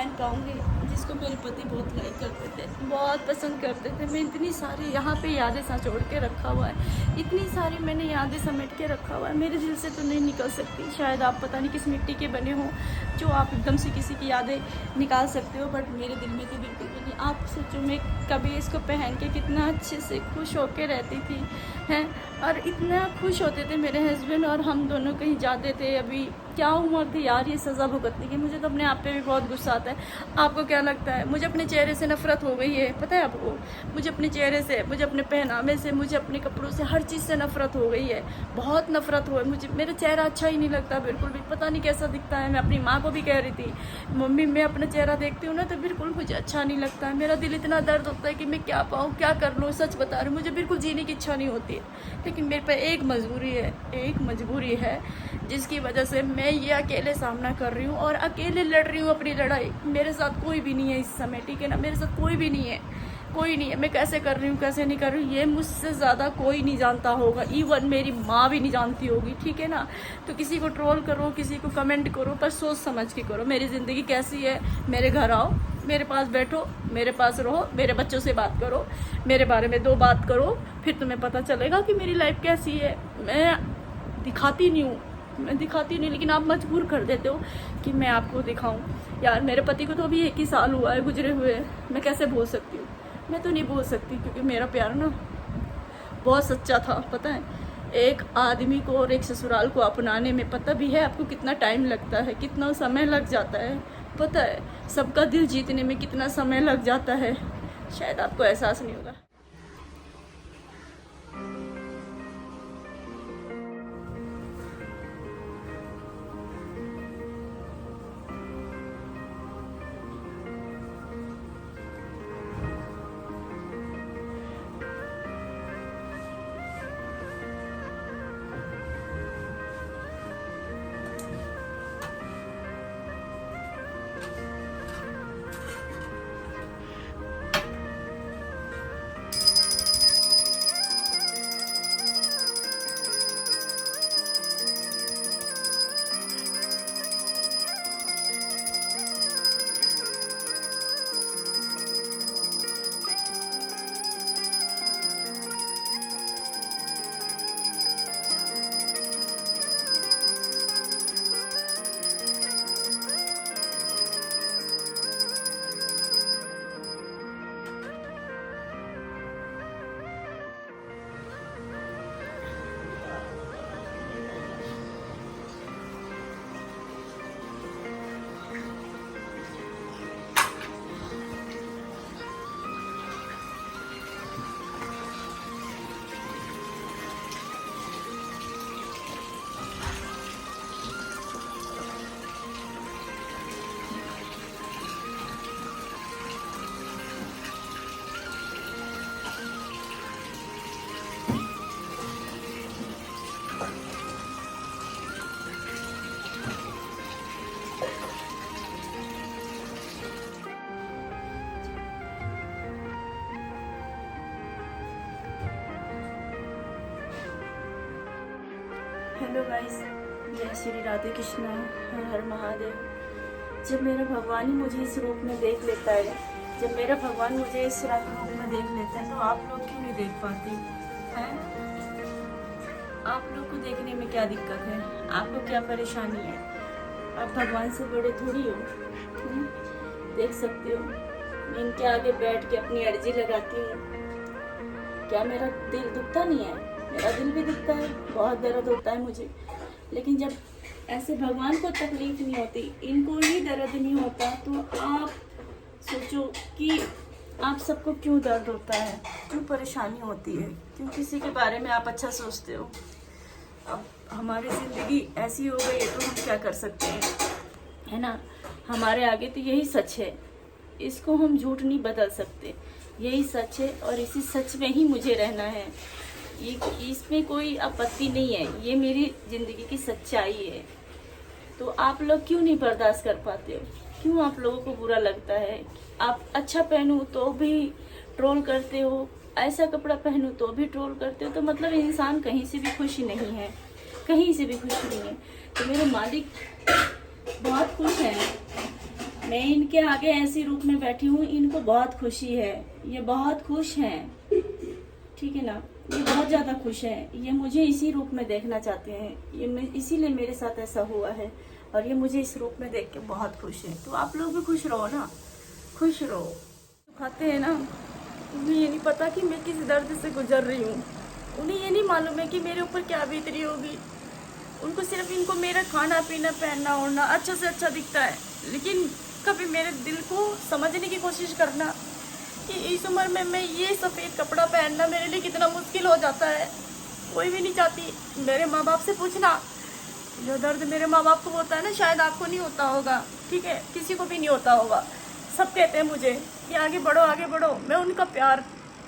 पहन पाऊँगी, जिसको मेरे पति बहुत लाइक करते थे, बहुत पसंद करते थे। मैं इतनी सारी यहाँ पे यादें संजोड़ के रखा हुआ है, इतनी सारी मैंने यादें समेट के रखा हुआ है, मेरे दिल से तो नहीं निकल सकती। शायद आप पता नहीं किस मिट्टी के बने हो जो आप एकदम से किसी की यादें निकाल सकते हो, बट मेरे दिल में तो बिल्कुल भी नहीं। आप सोचो मैं कभी इसको पहन के कितना अच्छे से खुश होके रहती थी हैं, और इतना खुश होते थे मेरे हस्बैंड और हम दोनों कहीं जाते थे। अभी क्या उम्र थी यार ये सज़ा भुगतने की। मुझे तो अपने आप पे भी बहुत गुस्सा आता है। आपको क्या लगता है? मुझे अपने चेहरे से नफ़रत हो गई है, पता है आपको? मुझे अपने चेहरे से, मुझे अपने पहनावे से, मुझे अपने कपड़ों से, हर चीज़ से नफ़रत हो गई है, बहुत नफ़रत हो है मुझे। मेरा चेहरा अच्छा ही नहीं लगता बिल्कुल भी, पता नहीं कैसा दिखता है। मैं अपनी माँ को भी कह रही थी, मम्मी मैं अपना चेहरा देखती हूँ ना तो बिल्कुल मुझे अच्छा नहीं लगता है। मेरा दिल इतना दर्द होता है कि मैं क्या पाऊँ, क्या कर लूँ। सच बता रही हूँ, मुझे बिल्कुल जीने की इच्छा नहीं होती है, लेकिन मेरे पे एक मजबूरी है जिसकी वजह से मैं ये अकेले सामना कर रही हूँ और अकेले लड़ रही हूँ अपनी लड़ाई। मेरे साथ कोई भी नहीं है इस समय, ठीक है ना? मेरे साथ कोई भी नहीं है, कोई नहीं है। मैं कैसे कर रही हूँ, कैसे नहीं कर रही हूँ, ये मुझसे ज़्यादा कोई नहीं जानता होगा, इवन मेरी माँ भी नहीं जानती होगी, ठीक है ना? तो किसी को ट्रोल करो, किसी को कमेंट करो, पर सोच समझ के करो। मेरी ज़िंदगी कैसी है, मेरे घर आओ, मेरे पास बैठो, मेरे पास रहो, मेरे बच्चों से बात करो, मेरे बारे में 2 बात करो, फिर तुम्हें पता चलेगा कि मेरी लाइफ कैसी है। मैं दिखाती नहीं, लेकिन आप मजबूर कर देते हो कि मैं आपको दिखाऊं। यार मेरे पति को तो अभी 1 ही साल हुआ है गुजरे हुए, मैं कैसे भूल सकती हूँ? मैं तो नहीं भूल सकती, क्योंकि मेरा प्यार ना बहुत सच्चा था, पता है? एक आदमी को और एक ससुराल को अपनाने में पता भी है आपको कितना टाइम लगता है, कितना समय लग जाता है, पता है? सबका दिल जीतने में कितना समय लग जाता है, शायद आपको एहसास नहीं होगा। हेलो गाइस, जय श्री राधे कृष्णा, हर हर महादेव। जब मेरा भगवान ही मुझे इस रूप में देख लेता है, जब मेरा भगवान मुझे इस रूप में देख लेता है, तो आप लोग क्यों नहीं देख पाती हैं? आप लोग को देखने में क्या दिक्कत है? आपको क्या परेशानी है? आप भगवान से बड़े थोड़ी हो, देख सकते हो। मैं इनके आगे बैठ के अपनी अर्जी लगाती हूँ। क्या मेरा दिल दुखता नहीं है? मेरा दिल भी दुखता है, बहुत दर्द होता है मुझे, लेकिन जब ऐसे भगवान को तकलीफ नहीं होती, इनको ही दर्द नहीं होता, तो आप सोचो कि आप सबको क्यों दर्द होता है, क्यों परेशानी होती है, क्यों किसी के बारे में आप अच्छा सोचते हो। अब हमारी ज़िंदगी ऐसी हो गई है तो हम क्या कर सकते हैं, है ना? हमारे आगे तो यही सच है, इसको हम झूठ नहीं बदल सकते। यही सच है और इसी सच में ही मुझे रहना है। इसमें कोई आपत्ति नहीं है, ये मेरी ज़िंदगी की सच्चाई है। तो आप लोग क्यों नहीं बर्दाश्त कर पाते हो? क्यों आप लोगों को बुरा लगता है? आप अच्छा पहनो तो भी ट्रोल करते हो, ऐसा कपड़ा पहनो तो भी ट्रोल करते हो, तो मतलब इंसान कहीं से भी खुश नहीं है, कहीं से भी खुश नहीं है। तो मेरे मालिक बहुत खुश हैं, मैं इनके आगे ऐसी रूप में बैठी हूँ, इनको बहुत खुशी है, ये बहुत खुश हैं, ठीक है ना, ये बहुत ज़्यादा खुश हैं। ये मुझे इसी रूप में देखना चाहते हैं, ये इसीलिए मेरे साथ ऐसा हुआ है, और ये मुझे इस रूप में देख के बहुत खुश है। तो आप लोग भी खुश रहो ना, खुश रहो। खाते हैं ना, उन्हें ये नहीं पता कि मैं किस दर्द से गुजर रही हूँ, उन्हें ये नहीं मालूम है कि मेरे ऊपर क्या बीत रही होगी। उनको सिर्फ इनको मेरा खाना पीना पहनना ओढ़ना अच्छा से अच्छा दिखता है, लेकिन कभी मेरे दिल को समझने की कोशिश करना कि इस उम्र में मैं ये सफ़ेद कपड़ा पहनना मेरे लिए कितना मुश्किल हो जाता है, कोई भी नहीं चाहती। मेरे माँ बाप से पूछना, जो दर्द मेरे माँ बाप को होता है ना, शायद आपको नहीं होता होगा, ठीक है, किसी को भी नहीं होता होगा। सब कहते हैं मुझे कि आगे बढ़ो आगे बढ़ो। मैं उनका प्यार,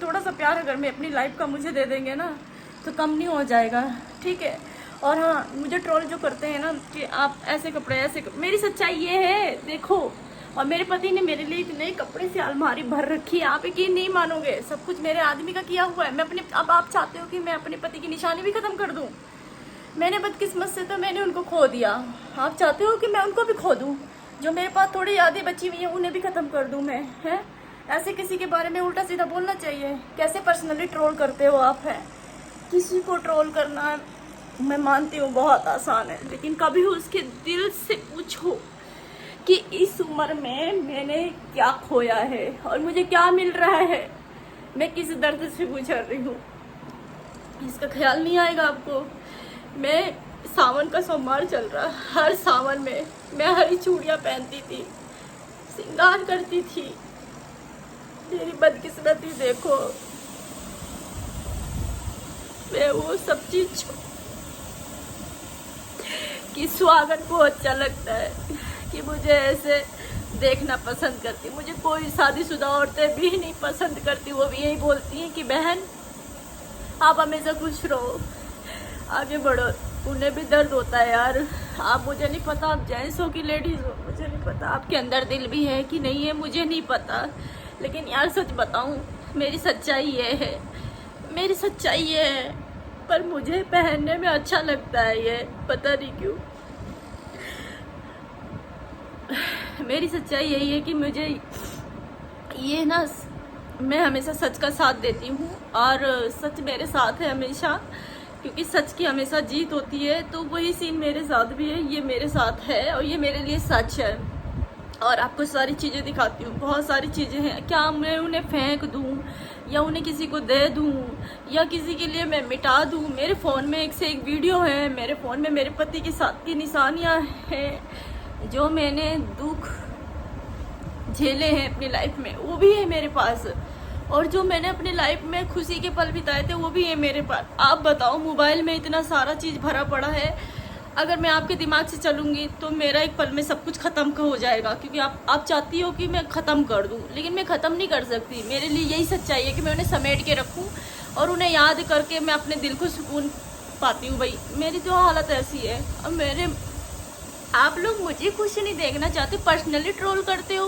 थोड़ा सा प्यार अगर मैं अपनी लाइफ का मुझे दे देंगे ना, तो कम नहीं हो जाएगा, ठीक है। और हाँ, मुझे ट्रोल जो करते हैं ना कि आप ऐसे कपड़े ऐसे मेरी सच्चाई ये है, देखो। और मेरे पति ने मेरे लिए इतने कपड़े से अलमारी भर रखी है, आप यकीन नहीं मानोगे, सब कुछ मेरे आदमी का किया हुआ है। मैं अपने, अब आप चाहते हो कि मैं अपने पति की निशानी भी ख़त्म कर दूँ? मैंने बदकिस्मत से तो मैंने उनको खो दिया, आप चाहते हो कि मैं उनको भी खो दूँ? जो मेरे पास थोड़ी यादें बची हुई हैं उन्हें भी ख़त्म कर दूँ मैं, हैं? ऐसे किसी के बारे में उल्टा सीधा बोलना चाहिए? कैसे पर्सनली ट्रोल करते हो आप, हैं? किसी को ट्रोल करना मैं मानती हूँ बहुत आसान है, लेकिन कभी उसके दिल से पूछो कि इस उम्र में मैंने क्या खोया है और मुझे क्या मिल रहा है, मैं किस दर्द से गुजर रही हूँ, इसका ख्याल नहीं आएगा आपको। मैं सावन का सोमवार चल रहा, हर सावन में मैं हरी चूड़ियाँ पहनती थी, श्रृंगार करती थी। मेरी बदकिस्मती देखो, मैं वो सब चीज कि स्वागत को अच्छा लगता है कि मुझे ऐसे देखना पसंद करती। मुझे कोई शादीशुदा औरतें भी नहीं पसंद करती, वो भी यही बोलती हैं कि बहन आप हमेशा खुश रहो, आगे बढ़ो। उन्हें भी दर्द होता है यार, आप, मुझे नहीं पता आप जेंट्स हो कि लेडीज हो, मुझे नहीं पता आपके अंदर दिल भी है कि नहीं है, मुझे नहीं पता। लेकिन यार सच बताऊं, मेरी सच्चाई ये है, मेरी सच्चाई ये है, पर मुझे पहनने में अच्छा लगता है ये, पता नहीं क्यों। मेरी सच्चाई यही है कि मुझे ये ना, मैं हमेशा सच का साथ देती हूँ और सच मेरे साथ है हमेशा, क्योंकि सच की हमेशा जीत होती है। तो वही सीन मेरे साथ भी है, ये मेरे साथ है और ये मेरे लिए सच है। और आपको सारी चीज़ें दिखाती हूँ, बहुत सारी चीज़ें हैं। क्या मैं उन्हें फेंक दूँ या उन्हें किसी को दे दूँ या किसी के लिए मैं मिटा दूँ? मेरे फ़ोन में एक से एक वीडियो है, मेरे फ़ोन में मेरे पति के साथ की निशानियाँ हैं, जो मैंने दुख झेले हैं अपनी लाइफ में, वो भी है मेरे पास। और जो मैंने अपनी लाइफ में खुशी के पल बिताए थे, वो भी है मेरे पास। आप बताओ, मोबाइल में इतना सारा चीज़ भरा पड़ा है, अगर मैं आपके दिमाग से चलूँगी तो मेरा एक पल में सब कुछ ख़त्म हो जाएगा, क्योंकि आप चाहती हो कि मैं ख़त्म कर दूँ, लेकिन मैं ख़त्म नहीं कर सकती। मेरे लिए यही सच्चाई है कि मैं उन्हें समेट के रखूँ और उन्हें याद करके मैं अपने दिल को सुकून पाती हूँ। भाई मेरी जो हालत ऐसी है, अब आप लोग मुझे खुश नहीं देखना चाहते, पर्सनली ट्रोल करते हो,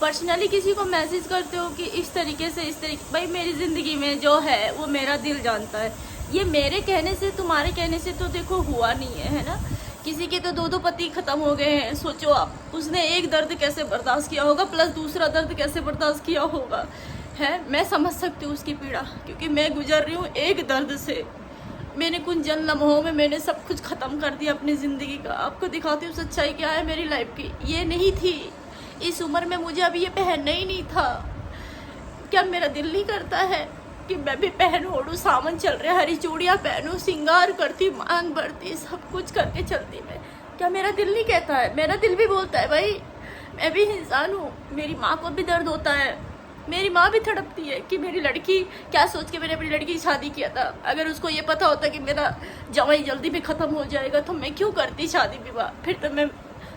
पर्सनली किसी को मैसेज करते हो कि इस तरीके से इस तरीके। भाई मेरी ज़िंदगी में जो है वो मेरा दिल जानता है, ये मेरे कहने से तुम्हारे कहने से तो देखो हुआ नहीं है ना। किसी के तो दो पति ख़त्म हो गए हैं, सोचो आप, उसने एक दर्द कैसे बर्दाश्त किया होगा, प्लस दूसरा दर्द कैसे बर्दाश्त किया होगा, है। मैं समझ सकती हूँ उसकी पीड़ा, क्योंकि मैं गुजर रही हूँ एक दर्द से। मैंने कुछ जन लम्हों में मैंने सब कुछ ख़त्म कर दिया अपनी ज़िंदगी का। आपको दिखाती हूँ सच्चाई क्या है मेरी लाइफ की। ये नहीं थी इस उम्र में, मुझे अभी ये पहनना ही नहीं था। क्या मेरा दिल नहीं करता है कि मैं भी पहन ओढ़ूँ? सावन चल रहे, हरी चूड़ियाँ पहनूँ, श्रृंगार करती, मांग भरती, सब कुछ करके चलती मैं। क्या मेरा दिल नहीं कहता है? मेरा दिल भी बोलता है भाई, मैं भी इंसान हूँ, मेरी माँ को भी दर्द होता है, मेरी माँ भी तड़पती है कि मेरी लड़की, क्या सोच के मैंने अपनी लड़की की शादी किया था। अगर उसको ये पता होता कि मेरा जवाई जल्दी में ख़त्म हो जाएगा तो मैं क्यों करती शादी विवाह, फिर तो मैं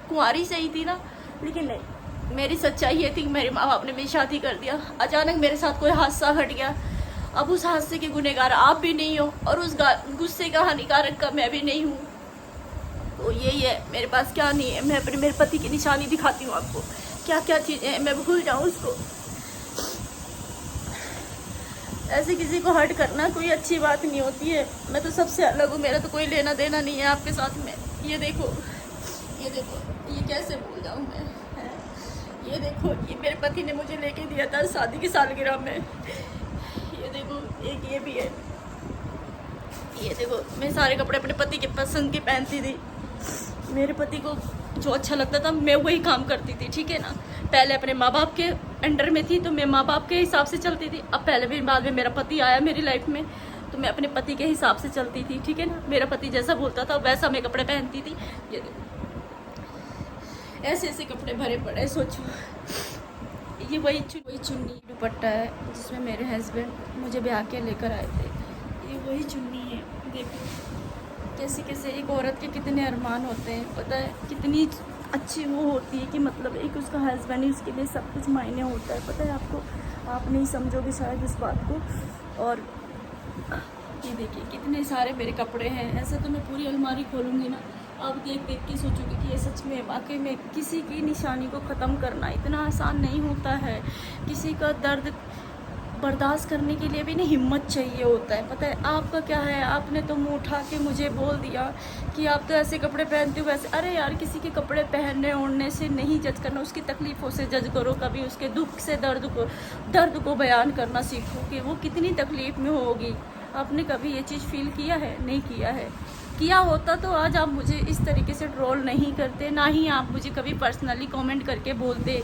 कुंवारी सही थी ना। लेकिन नहीं, मेरी सच्चाई ये थी कि मेरे माँ बाप ने मेरी शादी कर दिया। अचानक मेरे साथ कोई हादसा घट गया, अब उस हादसे के गुनहगार आप भी नहीं हो और उस गुस्से का हानिकारक का मैं भी नहीं हूँ। तो यही है, मेरे पास क्या नहीं है। मैं अपने मेरे पति की निशानी दिखाती हूँ आपको, क्या क्या चीज़ें हैं, मैं भूल जाऊँ उसको। ऐसे किसी को हर्ट करना कोई अच्छी बात नहीं होती है। मैं तो सबसे अलग हूँ, मेरा तो कोई लेना देना नहीं है आपके साथ में। ये देखो, ये देखो, ये कैसे भूल जाऊँ मैं, है? ये देखो, ये मेरे पति ने मुझे लेके दिया था शादी की सालगिरह में। ये देखो, एक ये भी है। ये देखो, मैं सारे कपड़े अपने पति के पसंद के पहनती थी। मेरे पति को जो अच्छा लगता था मैं वही काम करती थी, ठीक है ना। पहले अपने माँ बाप के अंडर में थी तो मैं माँ बाप के हिसाब से चलती थी। अब पहले भी बाद में मेरा पति आया मेरी लाइफ में तो मैं अपने पति के हिसाब से चलती थी, ठीक है ना। मेरा पति जैसा बोलता था वैसा मैं कपड़े पहनती थी। ये देखो, ऐसे ऐसे कपड़े भरे पड़े, सोचो। ये वही चुन्नी दुपट्टा है जिसमें मेरे हस्बैंड मुझे ब्याह के लेकर आए थे। ये वही चुन्नी है। देखो कैसे कैसे एक औरत के कितने अरमान होते हैं, पता है कितनी अच्छी वो होती है कि मतलब एक उसका हस्बैंड ही उसके लिए सब कुछ मायने होता है, पता है आपको। आप नहीं समझोगे शायद इस बात को। और ये देखिए कितने सारे मेरे कपड़े हैं। ऐसे तो मैं पूरी अलमारी खोलूँगी ना, आप देख देख के सोचोगे कि ये सच में वाकई में किसी की निशानी को ख़त्म करना इतना आसान नहीं होता है। किसी का दर्द बर्दाश्त करने के लिए भी नहीं हिम्मत चाहिए होता है, पता है। आपका क्या है, आपने तो मुँह उठा के मुझे बोल दिया कि आप तो ऐसे कपड़े पहनते हो वैसे। अरे यार, किसी के कपड़े पहनने ओढ़ने से नहीं जज करना, उसकी तकलीफ़ों से जज करो। कभी उसके दुख से दर्द को बयान करना सीखो कि वो कितनी तकलीफ़ में होगी। आपने कभी ये चीज़ फील किया है? नहीं किया है। किया होता तो आज आप मुझे इस तरीके से ट्रोल नहीं करते, ना ही आप मुझे कभी पर्सनली कमेंट करके बोलते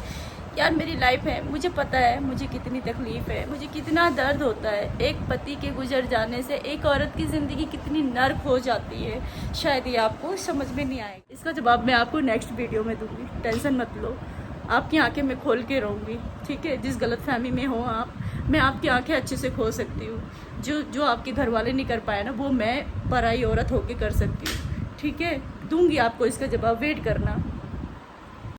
यार मेरी लाइफ है, मुझे पता है मुझे कितनी तकलीफ़ है, मुझे कितना दर्द होता है। एक पति के गुजर जाने से एक औरत की ज़िंदगी कितनी नर्क हो जाती है, शायद ये आपको समझ में नहीं आएगा। इसका जवाब मैं आपको नेक्स्ट वीडियो में दूँगी, टेंशन मत लो। आपकी आंखें मैं खोल के रहूँगी, ठीक है। जिस गलतफहमी में हो आप, मैं आपकी आंखें अच्छे से खोल सकती हूँ। जो आपके घर वाले नहीं कर पाए ना, वो मैं पराई औरत होके कर सकती हूँ, ठीक है। दूंगी आपको इसका जवाब, वेट करना।